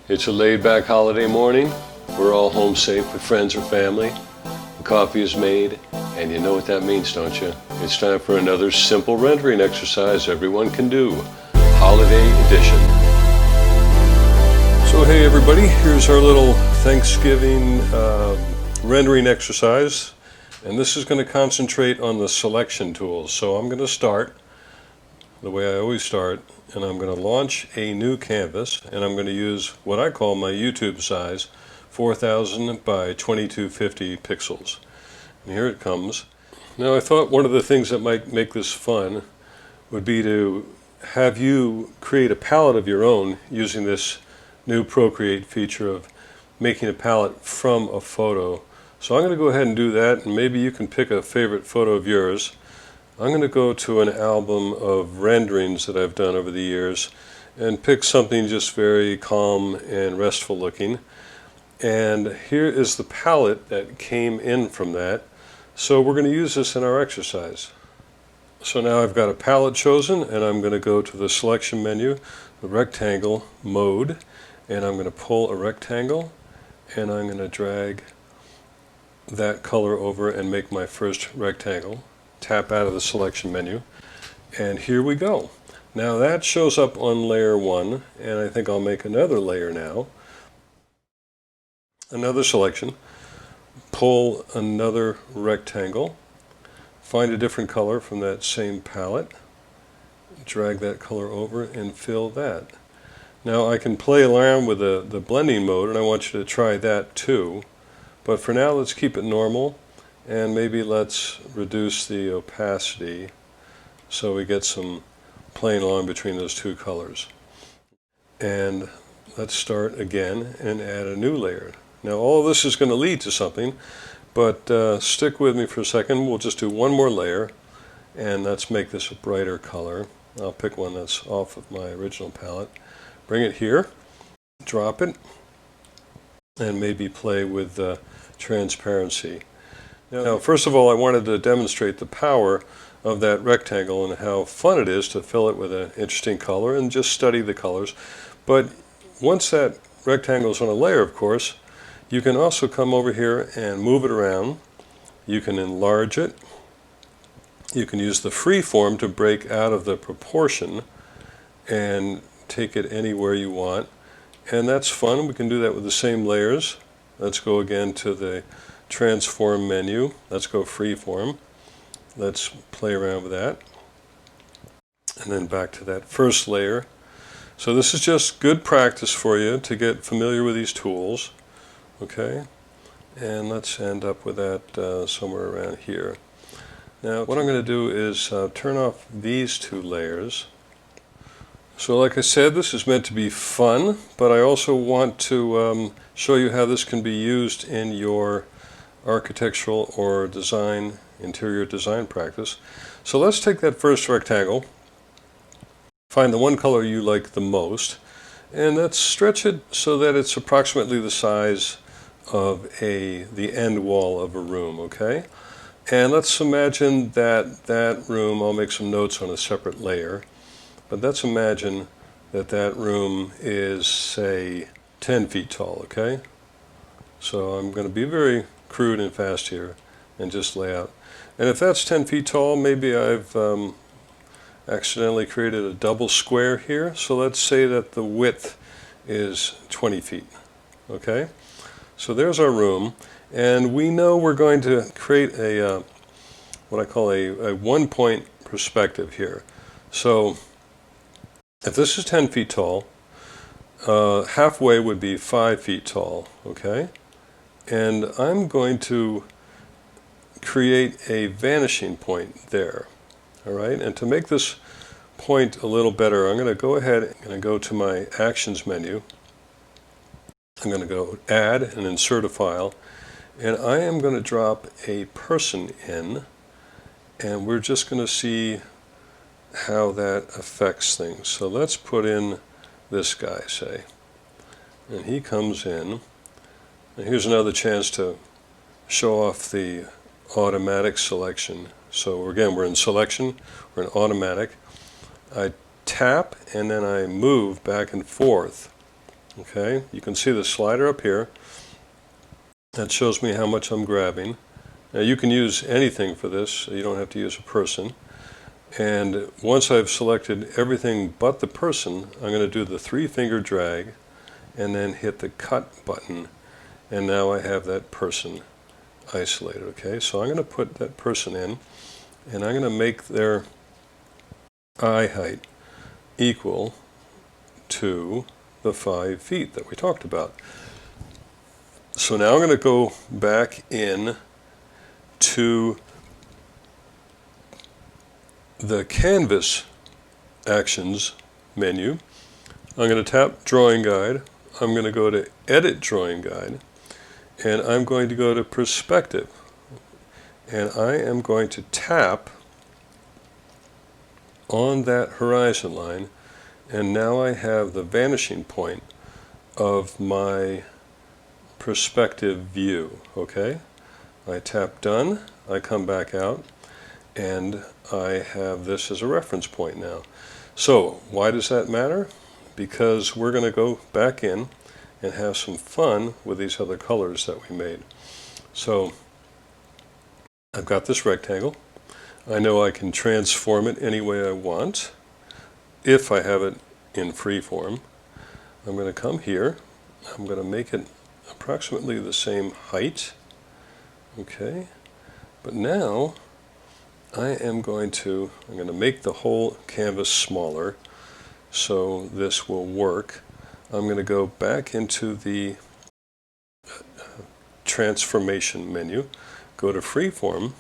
It's a laid-back holiday morning. We're all home safe with friends or family. The coffee is made, and you know what that means, don't you? It's time for another simple rendering exercise everyone can do. Holiday edition. So hey everybody, here's our little Thanksgiving rendering exercise. And this is going to concentrate on the selection tools. So I'm going to start the way I always start, and I'm going to launch a new canvas, and I'm going to use what I call my YouTube size, 4000 by 2250 pixels. And here it comes. Now I thought one of the things that might make this fun would be to have you create a palette of your own using this new Procreate feature of making a palette from a photo. So I'm going to go ahead and do that, and maybe you can pick a favorite photo of yours. I'm going to go to an album of renderings that I've done over the years and pick something just very calm and restful looking. And here is the palette that came in from that. So we're going to use this in our exercise. So now I've got a palette chosen, and I'm going to go to the selection menu, the rectangle mode, and I'm going to pull a rectangle, and I'm going to drag that color over and make my first rectangle. Tap out of the selection menu, and here we go. Now that shows up on layer 1, and I think I'll make another layer now. Another selection, pull another rectangle, find a different color from that same palette, drag that color over and fill that. Now I can play around with the blending mode, and I want you to try that too. But for now, let's keep it normal, and maybe let's reduce the opacity so we get some playing along between those two colors. And let's start again and add a new layer. Now all of this is going to lead to something, but stick with me for a second. We'll just do one more layer, and let's make this a brighter color. I'll pick one that's off of my original palette. Bring it here, drop it, and maybe play with transparency. Now, first of all, I wanted to demonstrate the power of that rectangle and how fun it is to fill it with an interesting color and just study the colors. But once that rectangle is on a layer, of course, you can also come over here and move it around. You can enlarge it. You can use the Freeform to break out of the proportion and take it anywhere you want. And that's fun. We can do that with the same layers. Let's go again to the transform menu. Let's go Freeform. Let's play around with that. And then back to that first layer. So this is just good practice for you to get familiar with these tools. Okay? And let's end up with that somewhere around here. Now what I'm going to do is turn off these two layers. So like I said, this is meant to be fun, but I also want to show you how this can be used in your architectural or design, interior design practice. So let's take that first rectangle, find the one color you like the most, and let's stretch it so that it's approximately the size of the end wall of a room, okay? And let's imagine that room, I'll make some notes on a separate layer, but let's imagine that room is, say, 10 feet tall, okay? So I'm going to be very crude and fast here and just lay out. And if that's 10 feet tall, maybe I've accidentally created a double square here. So let's say that the width is 20 feet, okay? So there's our room, and we know we're going to create a what I call a one-point perspective here. So if this is 10 feet tall, halfway would be 5 feet tall, okay? And I'm going to create a vanishing point there, all right? And to make this point a little better, I'm going to go ahead and go to my Actions menu. I'm going to go Add and Insert a File, and I am going to drop a person in, and we're just going to see how that affects things. So let's put in this guy, say, and he comes in. And here's another chance to show off the automatic selection. So again, we're in selection, we're in automatic. I tap and then I move back and forth Okay, you can see the slider up here. That shows me how much I'm grabbing. Now you can use anything for this, so you don't have to use a person. And once I've selected everything but the person, I'm going to do the 3-finger drag and then hit the cut button. And now I have that person isolated. Okay, so I'm going to put that person in, and I'm going to make their eye height equal to the 5 feet that we talked about. So now I'm going to go back in to the Canvas Actions menu. I'm going to tap Drawing Guide. I'm going to go to Edit Drawing Guide, and I'm going to go to Perspective. And I am going to tap on that horizon line, and now I have the vanishing point of my perspective view. Okay? I tap Done, I come back out, and I have this as a reference point now. So why does that matter? Because we're going to go back in and have some fun with these other colors that we made. So I've got this rectangle. I know I can transform it any way I want if I have it in Freeform. I'm going to come here. I'm going to make it approximately the same height. Okay, but now I'm going to make the whole canvas smaller so this will work. I'm going to go back into the transformation menu, go to Freeform,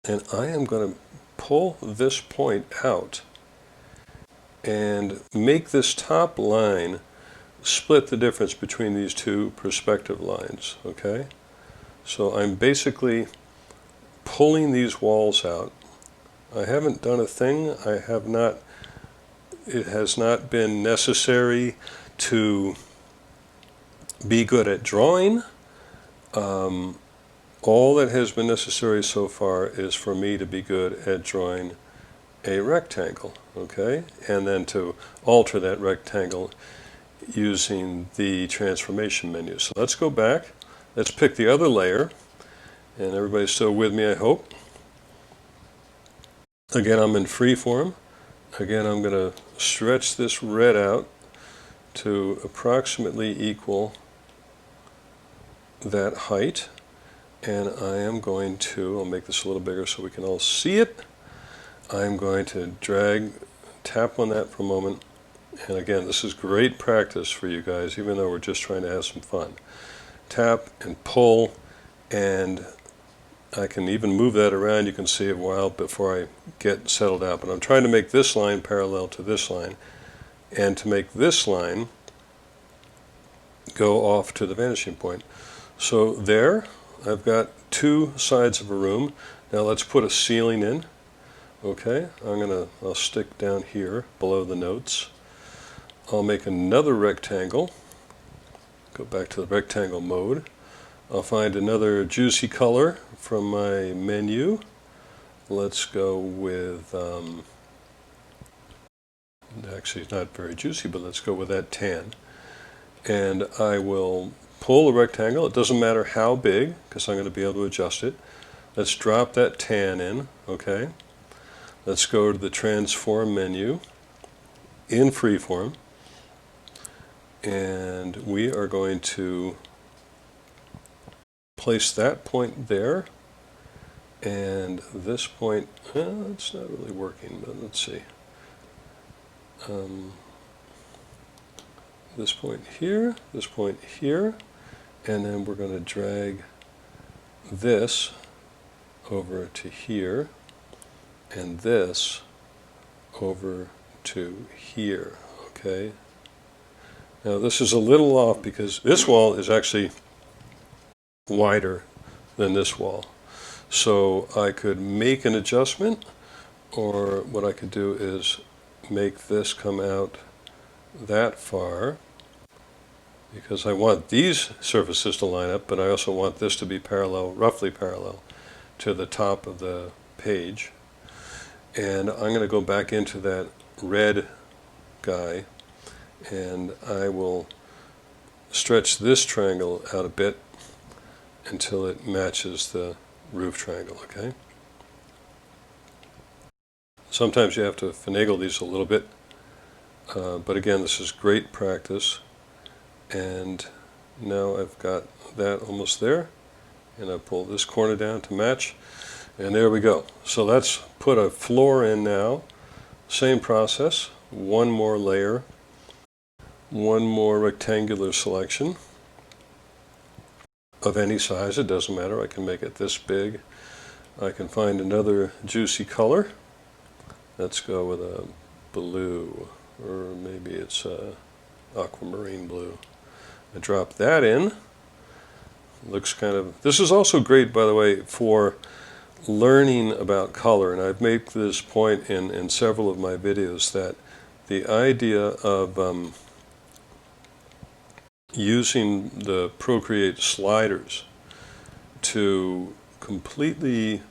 and I am going to pull this point out and make this top line split the difference between these two perspective lines. Okay, so I'm basically pulling these walls out. I haven't done a thing. It has not been necessary to be good at drawing. All that has been necessary so far is for me to be good at drawing a rectangle, okay? And then to alter that rectangle using the transformation menu. So let's go back. Let's pick the other layer. And everybody's still with me, I hope. Again, I'm in Freeform. Again, I'm going to stretch this red out to approximately equal that height. And I am going to, I'll make this a little bigger so we can all see it. I'm going to tap on that for a moment. And again, this is great practice for you guys, even though we're just trying to have some fun. Tap and pull, and I can even move that around. You can see it a while before I get settled out. But I'm trying to make this line parallel to this line, and to make this line go off to the vanishing point. So there, I've got two sides of a room. Now let's put a ceiling in. Okay, I'll stick down here below the notes. I'll make another rectangle. Go back to the rectangle mode. I'll find another juicy color from my menu. Let's go with, actually it's not very juicy, but let's go with that tan. And I will pull the rectangle. It doesn't matter how big, because I'm going to be able to adjust it. Let's drop that tan in, okay? Let's go to the transform menu in Freeform. And we are going to place that point there, and this point, it's not really working, but let's see. This point here, and then we're going to drag this over to here, and this over to here, okay? Now this is a little off because this wall is actually wider than this wall. So I could make an adjustment, or what I could do is make this come out that far, because I want these surfaces to line up, but I also want this to be parallel, roughly parallel to the top of the page. And I'm going to go back into that red guy, and I will stretch this triangle out a bit until it matches the roof triangle, okay? Sometimes you have to finagle these a little bit, but again, this is great practice. And now I've got that almost there, and I pull this corner down to match, and there we go. So let's put a floor in now. Same process, one more layer, one more rectangular selection of any size, it doesn't matter. I can make it this big. I can find another juicy color. Let's go with a blue, or maybe it's aquamarine blue. I drop that in. Looks kind of, this is also great, by the way, for learning about color, and I've made this point in several of my videos, that the idea of using the Procreate sliders to completely,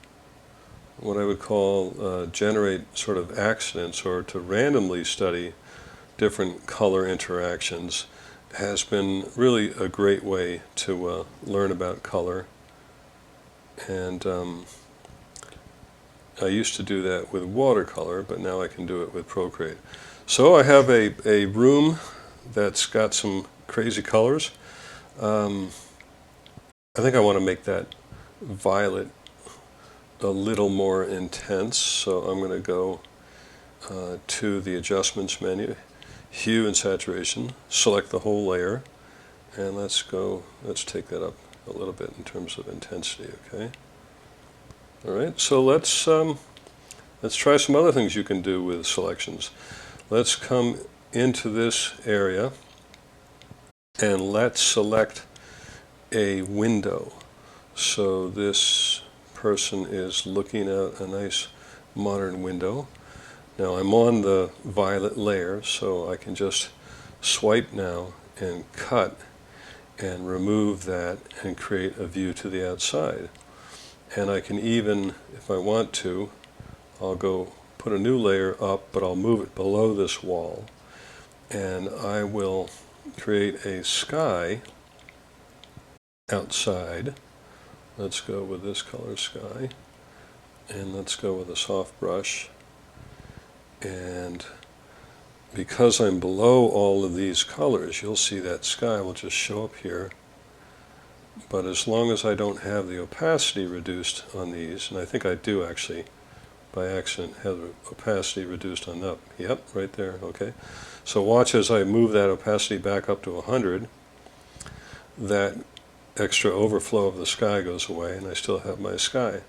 what I would call, generate sort of accidents, or to randomly study different color interactions, has been really a great way to learn about color. And I used to do that with watercolor, but now I can do it with Procreate. So I have a room that's got some crazy colors. I think I want to make that violet a little more intense, so I'm going to go to the adjustments menu, hue and saturation, select the whole layer, and let's take that up a little bit in terms of intensity, okay? All right, so let's try some other things you can do with selections. Let's come into this area and let's select a window. So this person is looking out a nice modern window. Now I'm on the violet layer, so I can just swipe now and cut and remove that and create a view to the outside. And I can even, if I want to, I'll go put a new layer up, but I'll move it below this wall, and I will create a sky outside. Let's go with this color sky, and let's go with a soft brush. And because I'm below all of these colors, you'll see that sky will just show up here. But as long as I don't have the opacity reduced on these, and I think I do actually, by accident, have the opacity reduced on up. Yep, right there, okay. So watch as I move that opacity back up to 100, that extra overflow of the sky goes away, and I still have my sky.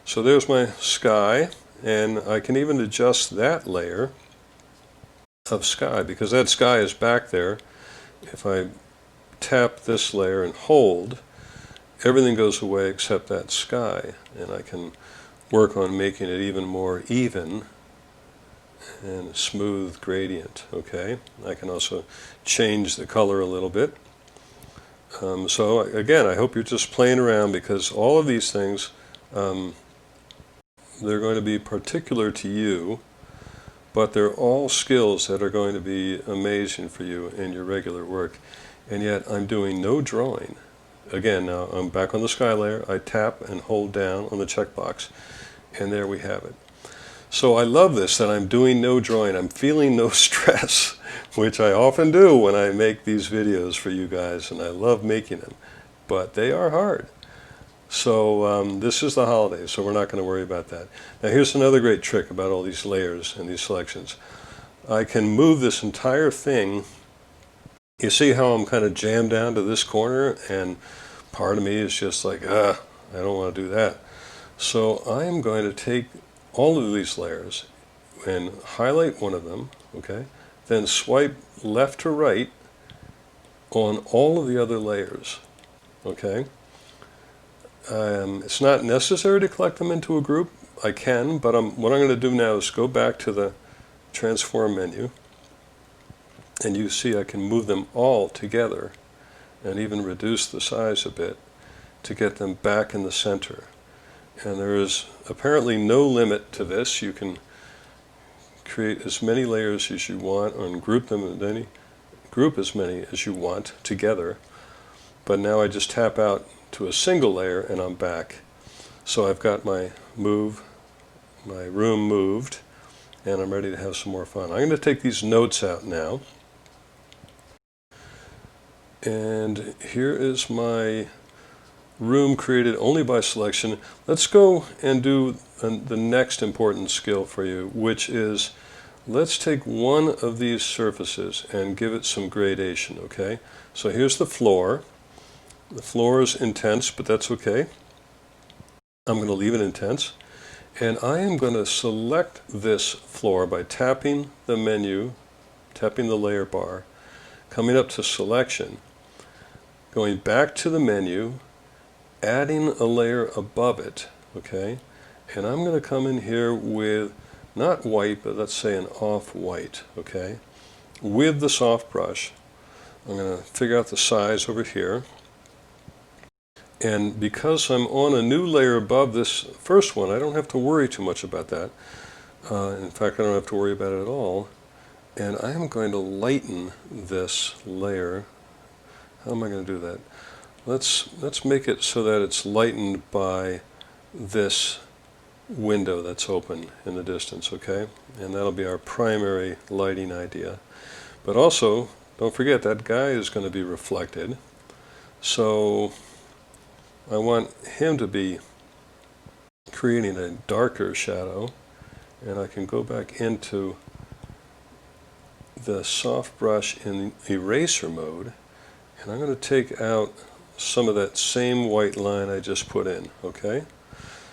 So there's my sky, and I can even adjust that layer of sky, because that sky is back there. If I tap this layer and hold, everything goes away except that sky, and I can work on making it even more even and a smooth gradient, okay? I can also change the color a little bit. So again, I hope you're just playing around, because all of these things, they're going to be particular to you, but they're all skills that are going to be amazing for you in your regular work. And yet I'm doing no drawing. Again, now I'm back on the sky layer. I tap and hold down on the checkbox, and there we have it. So I love this, that I'm doing no drawing. I'm feeling no stress, which I often do when I make these videos for you guys, and I love making them, but they are hard. So this is the holidays, so we're not going to worry about that. Now here's another great trick about all these layers and these selections. I can move this entire thing. You see how I'm kind of jammed down to this corner, and part of me is just like, I don't want to do that. So I'm going to take all of these layers and highlight one of them, okay? Then swipe left to right on all of the other layers, okay? It's not necessary to collect them into a group. I can, but what I'm going to do now is go back to the transform menu, and you see I can move them all together and even reduce the size a bit to get them back in the center. And there is apparently no limit to this. You can create as many layers as you want and group them in any group as many as you want together. But now I just tap out to a single layer and I'm back. So I've got my room moved, and I'm ready to have some more fun. I'm going to take these notes out now. And here is my room created only by selection. Let's go and do the next important skill for you, which is let's take one of these surfaces and give it some gradation, okay? So here's the floor. The floor is intense, but that's okay. I'm going to leave it intense. And I am going to select this floor by tapping the menu, tapping the layer bar, coming up to selection, going back to the menu, adding a layer above it, okay? And I'm going to come in here with not white, but let's say an off-white, okay? With the soft brush, I'm going to figure out the size over here. And because I'm on a new layer above this first one, I don't have to worry too much about that. In fact, I don't have to worry about it at all. And I am going to lighten this layer. How am I going to do that? Let's make it so that it's lightened by this window that's open in the distance, okay? And that'll be our primary lighting idea. But also, don't forget that guy is going to be reflected. So I want him to be creating a darker shadow, and I can go back into the soft brush in eraser mode, and I'm going to take out some of that same white line I just put in, okay?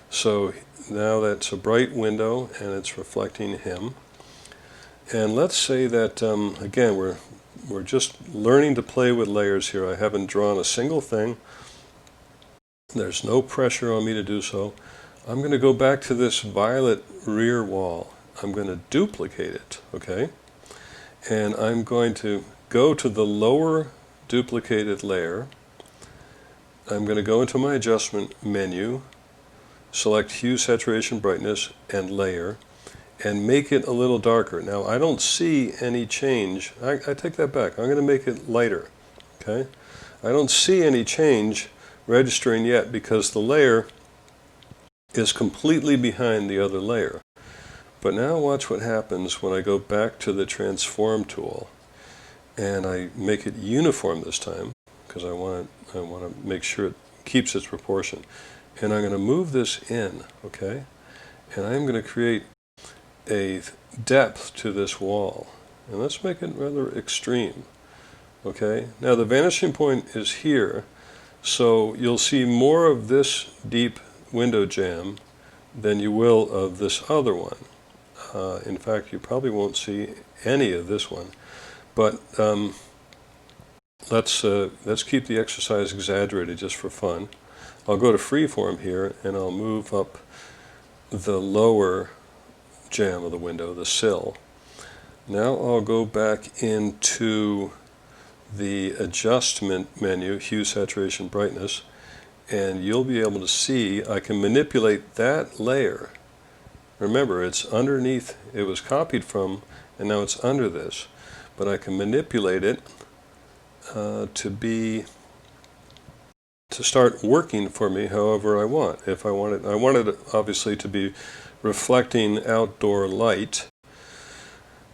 So now that's a bright window and it's reflecting him. And let's say that, again, we're just learning to play with layers here. I haven't drawn a single thing. There's no pressure on me to do so. I'm going to go back to this violet rear wall. I'm going to duplicate it, okay? And I'm going to go to the lower duplicated layer. I'm going to go into my adjustment menu, select hue, saturation, brightness, and layer, and make it a little darker. Now I don't see any change. I take that back. I'm going to make it lighter, okay? I don't see any change registering yet because the layer is completely behind the other layer. But now watch what happens when I go back to the transform tool and I make it uniform this time, because I want to make sure it keeps its proportion. And I'm going to move this in, okay? And I'm going to create a depth to this wall. And let's make it rather extreme, okay? Now the vanishing point is here, so you'll see more of this deep window jam than you will of this other one. In fact, you probably won't see any of this one. But let's keep the exercise exaggerated just for fun. I'll go to Freeform here and I'll move up the lower jamb of the window, the sill. Now I'll go back into the adjustment menu, hue, saturation, brightness, and you'll be able to see I can manipulate that layer. Remember, it's underneath, it was copied from, and now it's under this. But I can manipulate it to start working for me however I want. If I want it obviously to be reflecting outdoor light,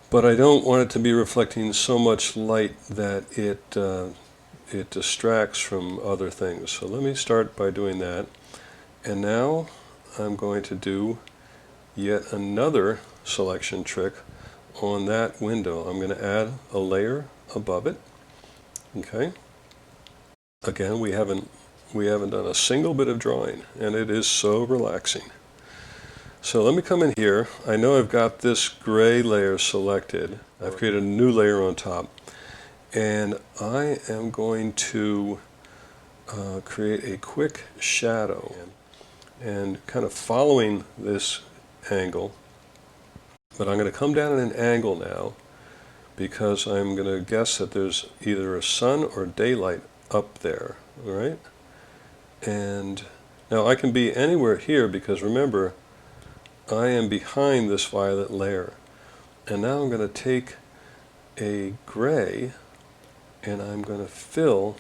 but I don't want it to be reflecting so much light that it distracts from other things. So let me start by doing that. And now I'm going to do yet another selection trick on that window. I'm going to add a layer above it. Okay. Again, we haven't done a single bit of drawing, and it is so relaxing. So let me come in here. I know I've got this gray layer selected. I've created a new layer on top, and I am going to create a quick shadow and kind of following this angle. But I'm going to come down at an angle now because I'm going to guess that there's either a sun or daylight up there, all right? And now I can be anywhere here because remember, I am behind this violet layer. And now I'm going to take a gray and I'm going to fill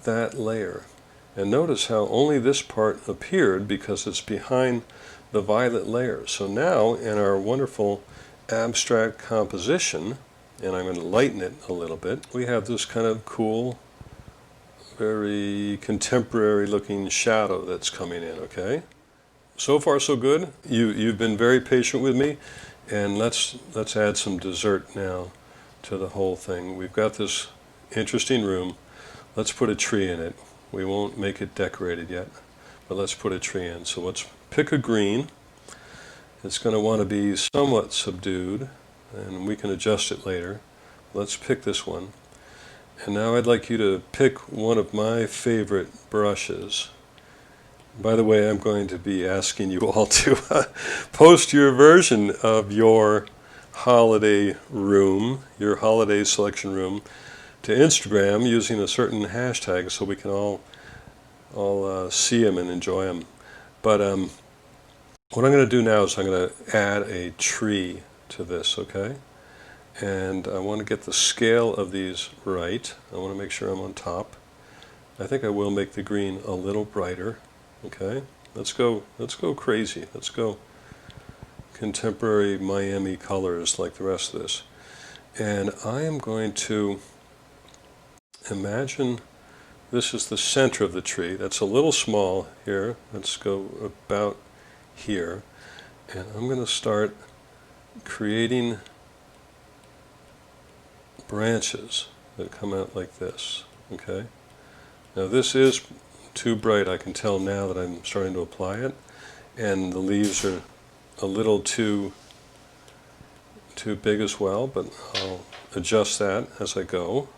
that layer. And notice how only this part appeared because it's behind the violet layer. So now in our wonderful abstract composition, and I'm going to lighten it a little bit, we have this kind of cool, very contemporary looking shadow that's coming in, okay? So far so good. You've been very patient with me, and let's add some dessert now to the whole thing. We've got this interesting room. Let's put a tree in it. We won't make it decorated yet, but let's put a tree in. So let's pick a green. It's going to want to be somewhat subdued, and we can adjust it later. Let's pick this one. And now I'd like you to pick one of my favorite brushes. By the way, I'm going to be asking you all to post your version of your holiday room, your holiday selection room, to Instagram using a certain hashtag so we can all see them and enjoy them. But what I'm going to do now is I'm going to add a tree to this, okay? And I want to get the scale of these right. I want to make sure I'm on top. I think I will make the green a little brighter, okay? Let's go crazy. Let's go contemporary Miami colors like the rest of this. And I am going to imagine this is the center of the tree. That's a little small here. Let's go about here. And I'm going to start creating branches that come out like this, okay? Now this is too bright. I can tell now that I'm starting to apply it, and the leaves are a little too big as well, but I'll adjust that as I go.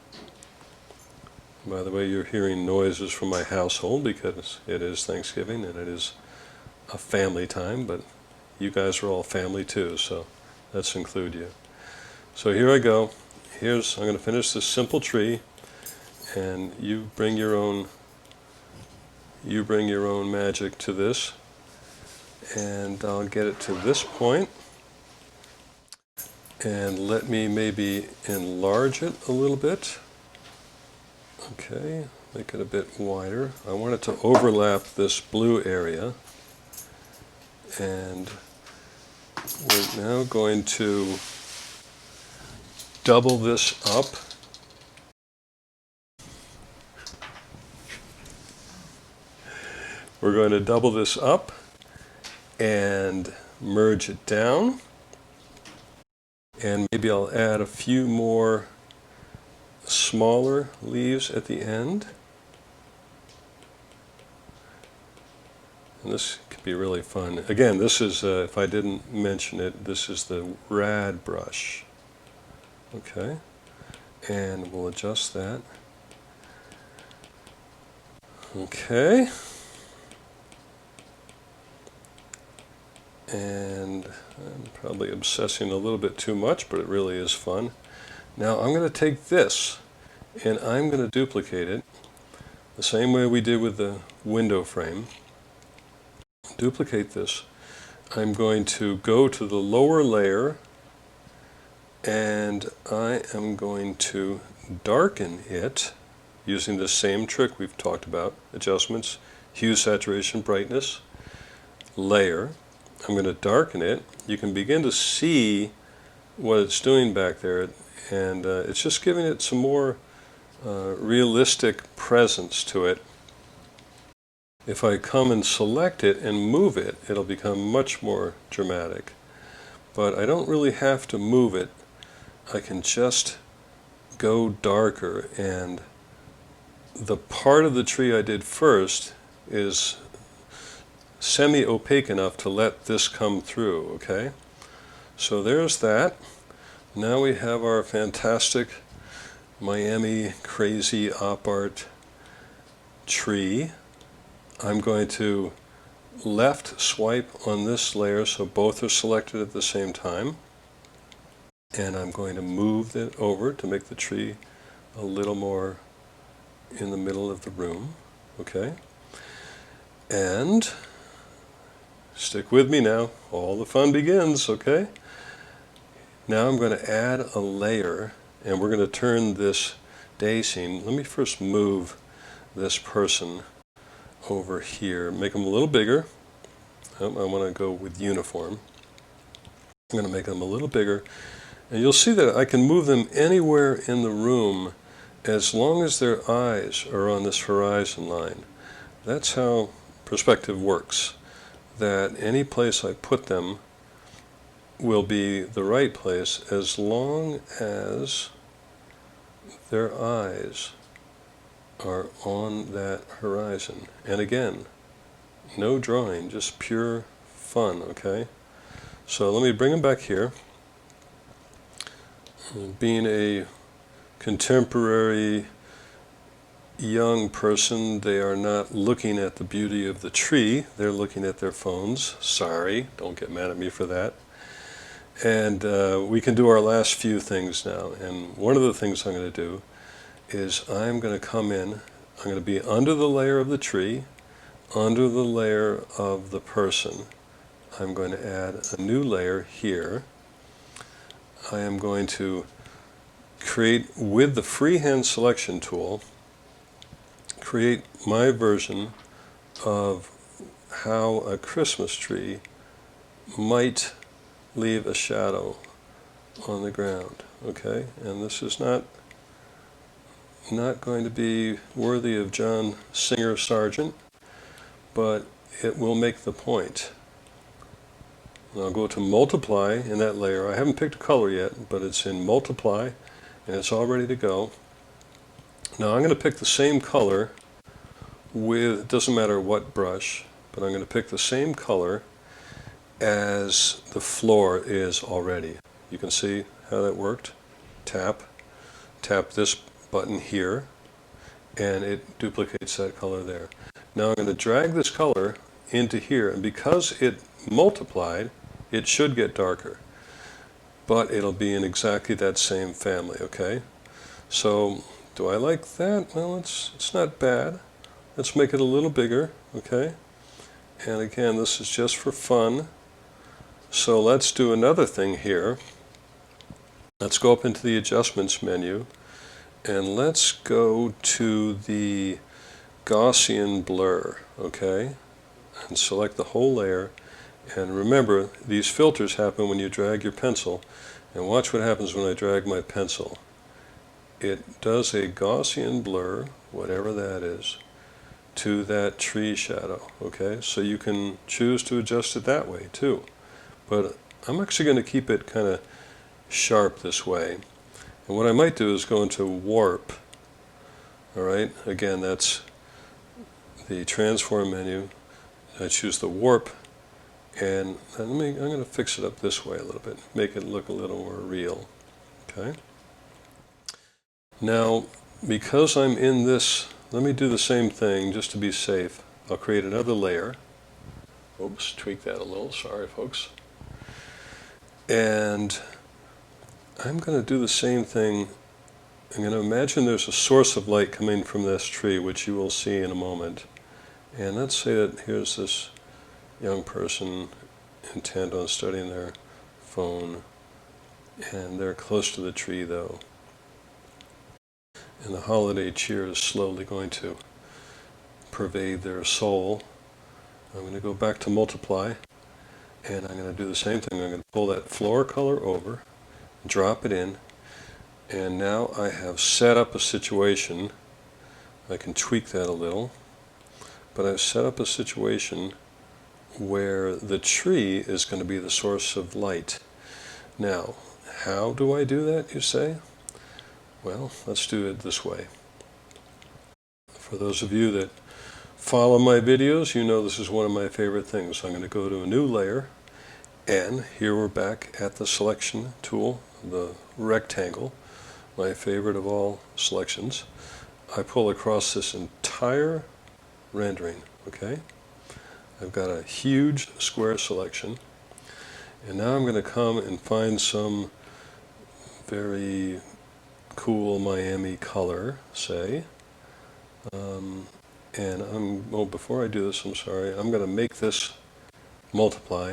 By the way, you're hearing noises from my household because it is Thanksgiving and it is a family time, but you guys are all family too, so let's include you. So here I go. I'm going to finish this simple tree, and you bring your own magic to this, and I'll get it to this point, and let me maybe enlarge it a little bit. Okay, make it a bit wider. I want it to overlap this blue area, and we're now going to double this up. We're going to double this up and merge it down. And maybe I'll add a few more smaller leaves at the end. And this could be really fun. Again, this is, if I didn't mention it, this is the Rad Brush. Okay, and we'll adjust that. Okay, and I'm probably obsessing a little bit too much, but it really is fun. Now I'm going to take this and I'm going to duplicate it the same way we did with the window frame. Duplicate this. I'm going to go to the lower layer, and I am going to darken it using the same trick we've talked about. Adjustments, hue, saturation, brightness, layer. I'm going to darken it. You can begin to see what it's doing back there, and it's just giving it some more realistic presence to it. If I come and select it and move it, it'll become much more dramatic. But I don't really have to move it. I can just go darker, and the part of the tree I did first is semi-opaque enough to let this come through, okay? So there's that. Now we have our fantastic Miami crazy op art tree. I'm going to left swipe on this layer so both are selected at the same time. And I'm going to move it over to make the tree a little more in the middle of the room, okay? And stick with me now, all the fun begins, okay? Now I'm going to add a layer, and we're going to turn this day scene, let me first move this person over here, make them a little bigger. I want to go with uniform. I'm going to make them a little bigger, and you'll see that I can move them anywhere in the room as long as their eyes are on this horizon line. That's how perspective works, that any place I put them will be the right place as long as their eyes are on that horizon. And again, no drawing, just pure fun, okay? So let me bring them back here. Being a contemporary young person, they are not looking at the beauty of the tree, they're looking at their phones. Sorry, don't get mad at me for that. And we can do our last few things now. And one of the things I'm going to do is I'm going to come in, I'm going to be under the layer of the tree, under the layer of the person. I'm going to add a new layer here. I am going to create, with the Freehand selection tool, create my version of how a Christmas tree might leave a shadow on the ground, okay? And this is not going to be worthy of John Singer Sargent, but it will make the point. And I'll go to multiply in that layer. I haven't picked a color yet, but it's in multiply, and it's all ready to go. Now I'm going to pick the same color with, it doesn't matter what brush, but I'm going to pick the same color as the floor is already. You can see how that worked. Tap this button here, and it duplicates that color there. Now I'm going to drag this color into here, and because it multiplied, it should get darker, but it'll be in exactly that same family, okay? So, do I like that? Well, it's not bad. Let's make it a little bigger, okay? And again, this is just for fun. So let's do another thing here. Let's go up into the adjustments menu, and let's go to the Gaussian Blur, okay? And select the whole layer. And remember, these filters happen when you drag your pencil. And watch what happens when I drag my pencil. It does a Gaussian blur, whatever that is, to that tree shadow, okay? So you can choose to adjust it that way too. But I'm actually going to keep it kind of sharp this way. And what I might do is go into warp. All right, again, that's the transform menu. I choose the warp, and I'm going to fix it up this way a little bit, make it look a little more real. Okay. Now, because I'm in this, let me do the same thing just to be safe. I'll create another layer. Oops, tweak that a little. Sorry, folks. And I'm going to do the same thing. I'm going to imagine there's a source of light coming from this tree, which you will see in a moment. And let's say that here's this young person intent on studying their phone, and they're close to the tree though. And the holiday cheer is slowly going to pervade their soul. I'm going to go back to multiply, and I'm going to do the same thing. I'm going to pull that floor color over, drop it in, and now I have set up a situation. I can tweak that a little, but I've set up a situation where the tree is going to be the source of light. Now, how do I do that, you say? Well, let's do it this way. For those of you that follow my videos, you know this is one of my favorite things. I'm going to go to a new layer, and here we're back at the selection tool, the rectangle, my favorite of all selections. I pull across this entire rendering, okay? I've got a huge square selection, and now I'm going to come and find some very cool Miami color, say. And before I do this, I'm sorry, I'm going to make this multiply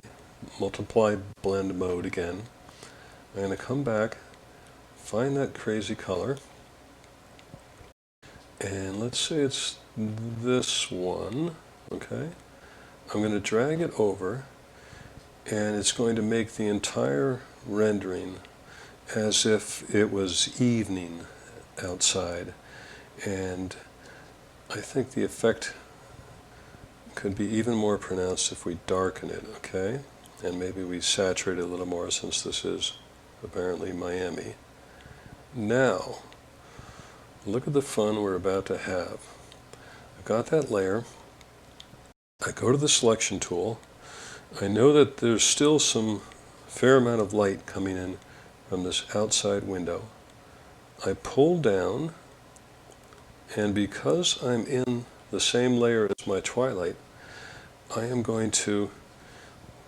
blend mode again. I'm going to come back, find that crazy color, And let's say it's this one, okay? I'm going to drag it over, and it's going to make the entire rendering as if it was evening outside. And I think the effect could be even more pronounced if we darken it, okay? And maybe we saturate it a little more since this is apparently Miami. Now, look at the fun we're about to have. I've got that layer. I go to the selection tool. I know that there's still some fair amount of light coming in from this outside window. I pull down, and because I'm in the same layer as my twilight, I am going to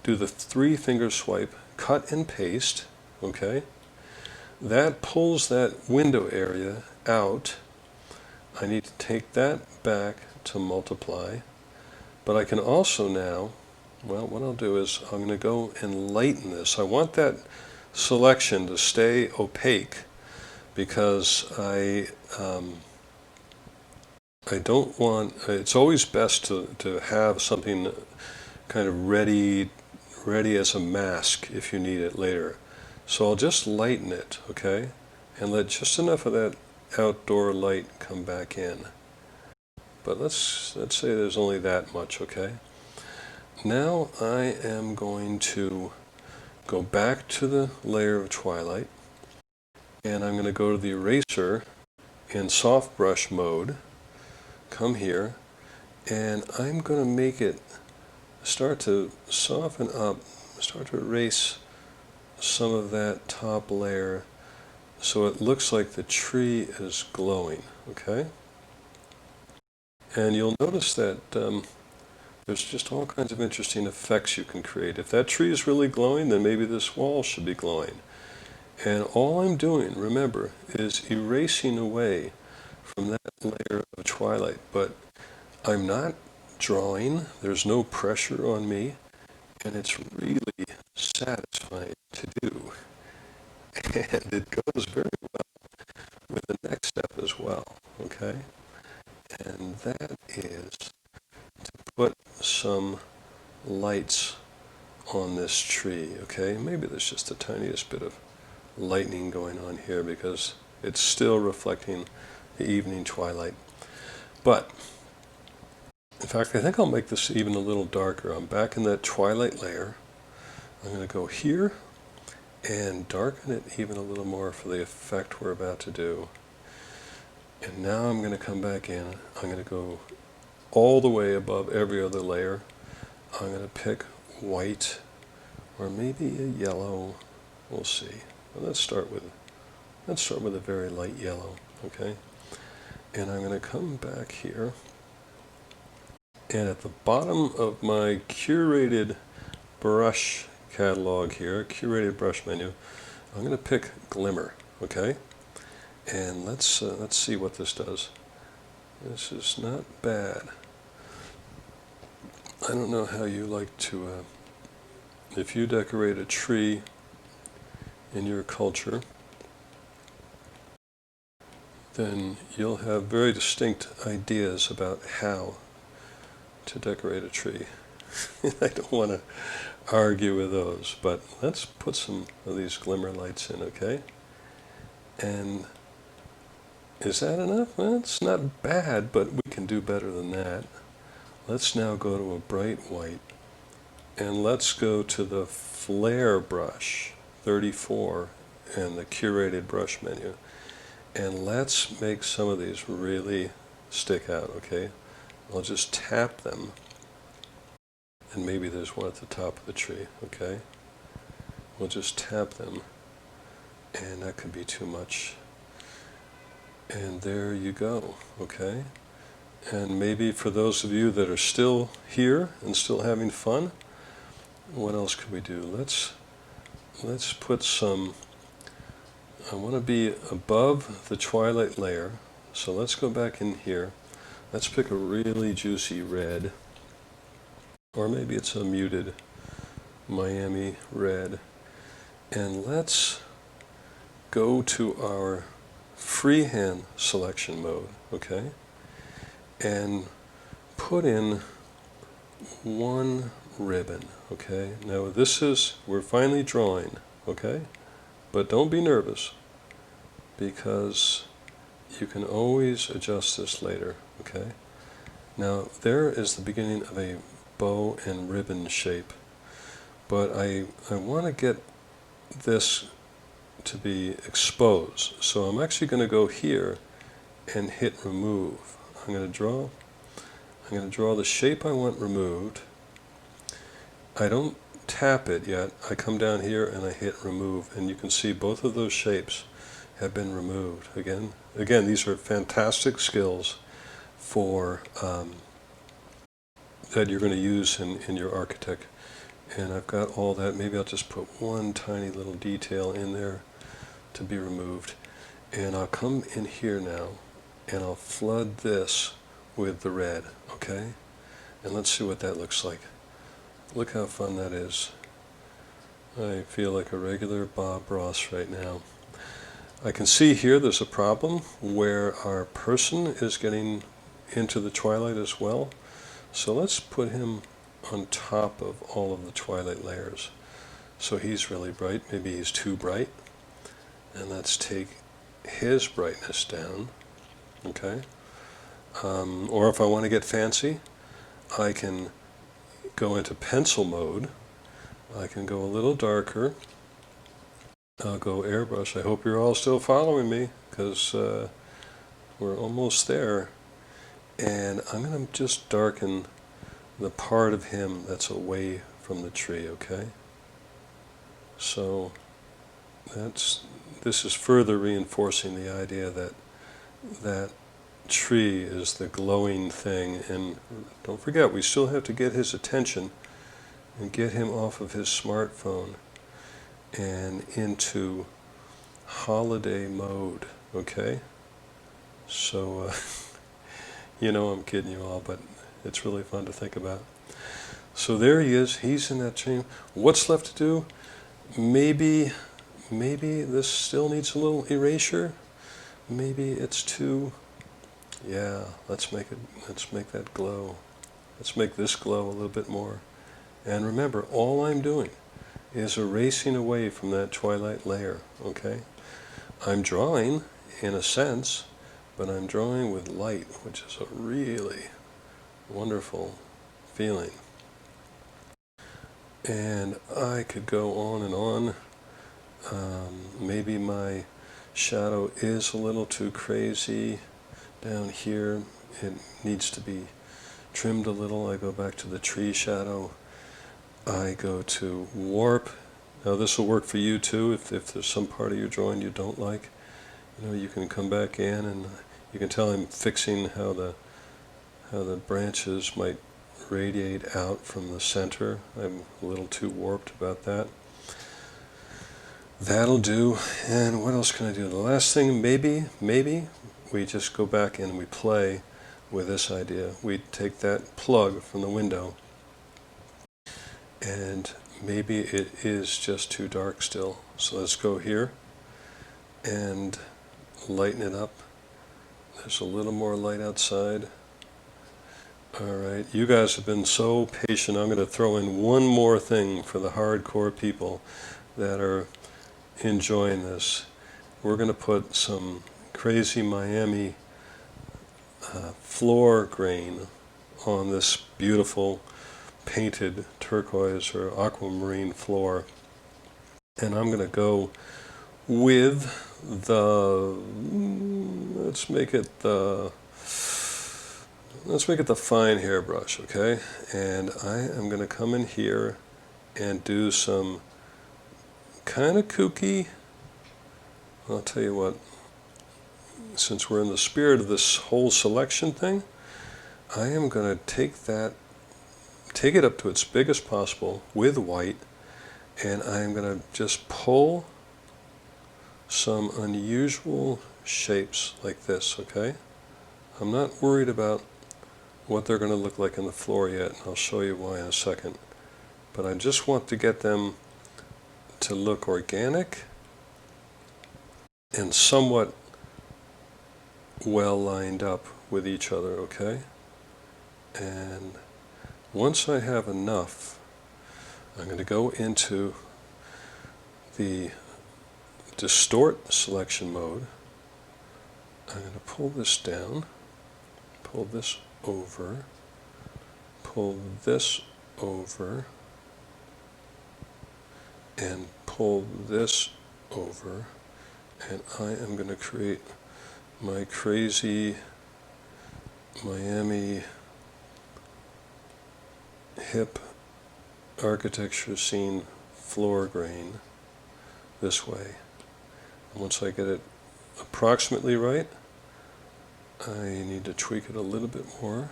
do the 3-finger swipe, cut and paste, okay? That pulls that window area out. I need to take that back to multiply, but I can also now, well, what I'll do is I'm going to go and lighten this. I want that selection to stay opaque because I don't want, it's always best to have something kind of ready as a mask if you need it later. So I'll just lighten it, okay? And let just enough of that outdoor light come back in. But let's say there's only that much, okay? Now I am going to go back to the layer of twilight, and I'm going to go to the eraser in soft brush mode, come here, and I'm going to make it start to soften up, start to erase some of that top layer so it looks like the tree is glowing, okay? And you'll notice that there's just all kinds of interesting effects you can create. If that tree is really glowing, then maybe this wall should be glowing. And all I'm doing, remember, is erasing away from that layer of twilight. But I'm not drawing, there's no pressure on me, and it's really satisfying to do. And it goes very well with the next step as well, okay? And that is to put some lights on this tree, okay? Maybe there's just the tiniest bit of lightning going on here because it's still reflecting the evening twilight. But, in fact, I think I'll make this even a little darker. I'm back in that twilight layer. I'm going to go here and darken it even a little more for the effect we're about to do. And now I'm going to come back in. I'm going to go all the way above every other layer. I'm going to pick white or maybe a yellow. We'll see. Well, let's start with a very light yellow, okay? And I'm going to come back here, and at the bottom of my curated brush catalog here, curated brush menu, I'm going to pick Glimmer, okay? And let's see what this does. This is not bad. I don't know how you like to, if you decorate a tree in your culture, then you'll have very distinct ideas about how to decorate a tree. I don't want to argue with those, but let's put some of these glimmer lights in, okay? And is that enough? Well, it's not bad, but we can do better than that. Let's now go to a bright white, and let's go to the Flare brush, 34, and the curated brush menu. And let's make some of these really stick out, okay? I'll just tap them, and maybe there's one at the top of the tree, okay? We'll just tap them, and that could be too much. And there you go, okay? And maybe for those of you that are still here and still having fun, what else could we do? Let's put some, I want to be above the twilight layer, so let's go back in here. Let's pick a really juicy red, or maybe it's a muted Miami red, and let's go to our freehand selection mode, okay, and put in one ribbon, okay. Now we're finally drawing, okay, but don't be nervous because you can always adjust this later, okay. Now there is the beginning of a bow and ribbon shape, but I want to get this to be exposed, so I'm actually going to go here and hit remove. I'm going to draw the shape I want removed. I don't tap it yet. I come down here and I hit remove, and you can see both of those shapes have been removed. Again, these are fantastic skills for that you're going to use in your architect. And I've got all that. Maybe I'll just put one tiny little detail in there to be removed. And I'll come in here now and I'll flood this with the red, okay? And let's see what that looks like. Look how fun that is. I feel like a regular Bob Ross right now. I can see here there's a problem where our person is getting into the twilight as well. So let's put him on top of all of the twilight layers. So he's really bright, maybe he's too bright. And let's take his brightness down, okay? Or if I want to get fancy, I can go into pencil mode. I can go a little darker. I'll go airbrush. I hope you're all still following me, because we're almost there. And I'm going to just darken the part of him that's away from the tree, okay? So this is further reinforcing the idea that that tree is the glowing thing. And don't forget, we still have to get his attention and get him off of his smartphone and into holiday mode, okay? So, you know I'm kidding you all, but it's really fun to think about. So there he is, he's in that tree. What's left to do? Maybe this still needs a little erasure. Maybe it's too, yeah, let's make that glow. Let's make this glow a little bit more. And remember, all I'm doing is erasing away from that twilight layer, okay? I'm drawing, in a sense, but I'm drawing with light, which is a really wonderful feeling. And I could go on and on. Maybe my shadow is a little too crazy down here. It needs to be trimmed a little. I go back to the tree shadow. I go to warp. Now this will work for you too. If there's some part of your drawing you don't like, you can come back in and you can tell I'm fixing how the branches might radiate out from the center. I'm a little too warped about that. That'll do. And what else can I do? The last thing, maybe we just go back and we play with this idea. We take that plug from the window, and maybe it is just too dark still. So let's go here and lighten it up. There's a little more light outside. Alright, you guys have been so patient. I'm going to throw in one more thing for the hardcore people that are enjoying this. We're going to put some crazy Miami floor grain on this beautiful painted turquoise or aquamarine floor. And I'm going to go with let's make it the fine hairbrush, okay? And I am going to come in here and do some kind of kooky, I'll tell you what, since we're in the spirit of this whole selection thing, I am going to take it up to its biggest possible with white, and I am going to just pull some unusual shapes like this, okay? I'm not worried about what they're going to look like on the floor yet, and I'll show you why in a second. But I just want to get them to look organic and somewhat well lined up with each other, okay? And once I have enough, I'm going to go into the distort selection mode. I'm going to pull this down, pull this over, pull this over, and pull this over, and I am going to create my crazy Miami hip architecture scene floor grain this way. And once I get it approximately right, I need to tweak it a little bit more.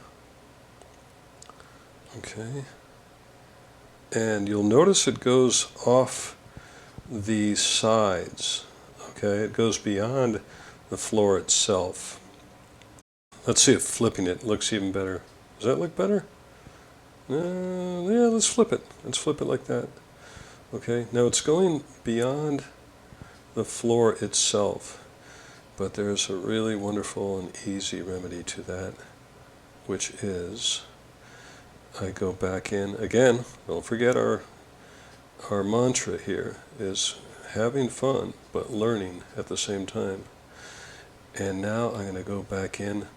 Okay. And you'll notice it goes off the sides. Okay, it goes beyond the floor itself. Let's see if flipping it looks even better. Does that look better? Yeah, let's flip it. Let's flip it like that. Okay, now it's going beyond the floor itself, but there's a really wonderful and easy remedy to that, which is I go back in again. Don't forget our mantra here is having fun but learning at the same time. And now I'm going to go back in,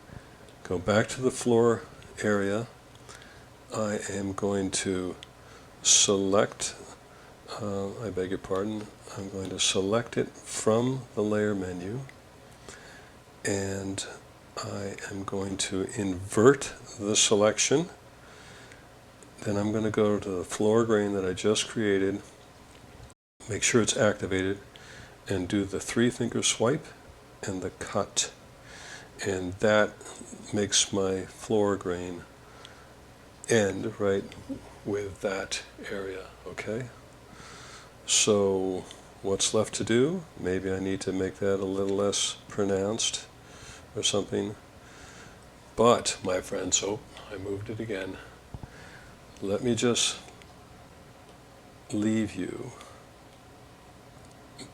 go back to the floor area. I am going to select, I beg your pardon, I'm going to select it from the layer menu, and I am going to invert the selection. Then I'm going to go to the floor grain that I just created, make sure it's activated, and do the three-finger swipe and the cut. And that makes my floor grain end right with that area, okay? So what's left to do? Maybe I need to make that a little less pronounced or something. But, my friends, oh, I moved it again. Let me just leave you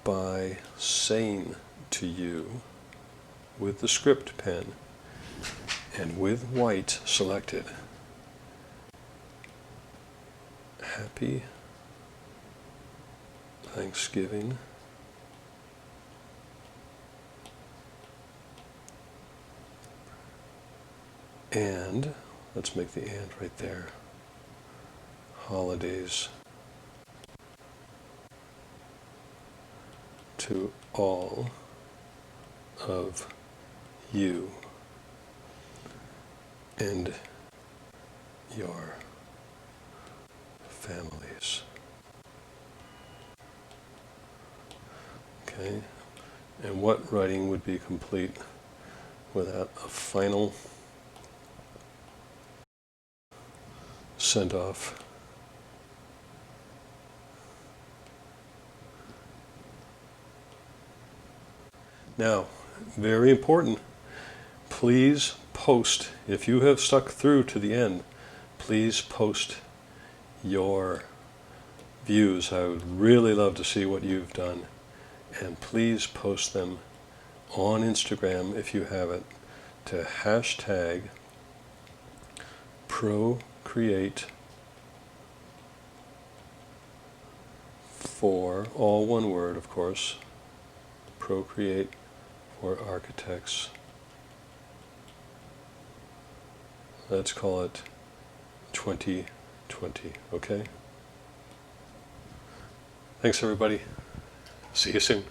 by saying to you with the script pen and with white selected, Happy Thanksgiving. And let's make the and right there. Holidays to all of you and your families. Okay? And what writing would be complete without a final send-off? Now, very important, please post, if you have stuck through to the end, please post your views. I would really love to see what you've done. And please post them on Instagram, if you have it, to hashtag Procreate for, all one word of course, Procreate for Architects. Let's call it 2020, okay? Thanks everybody. See you soon.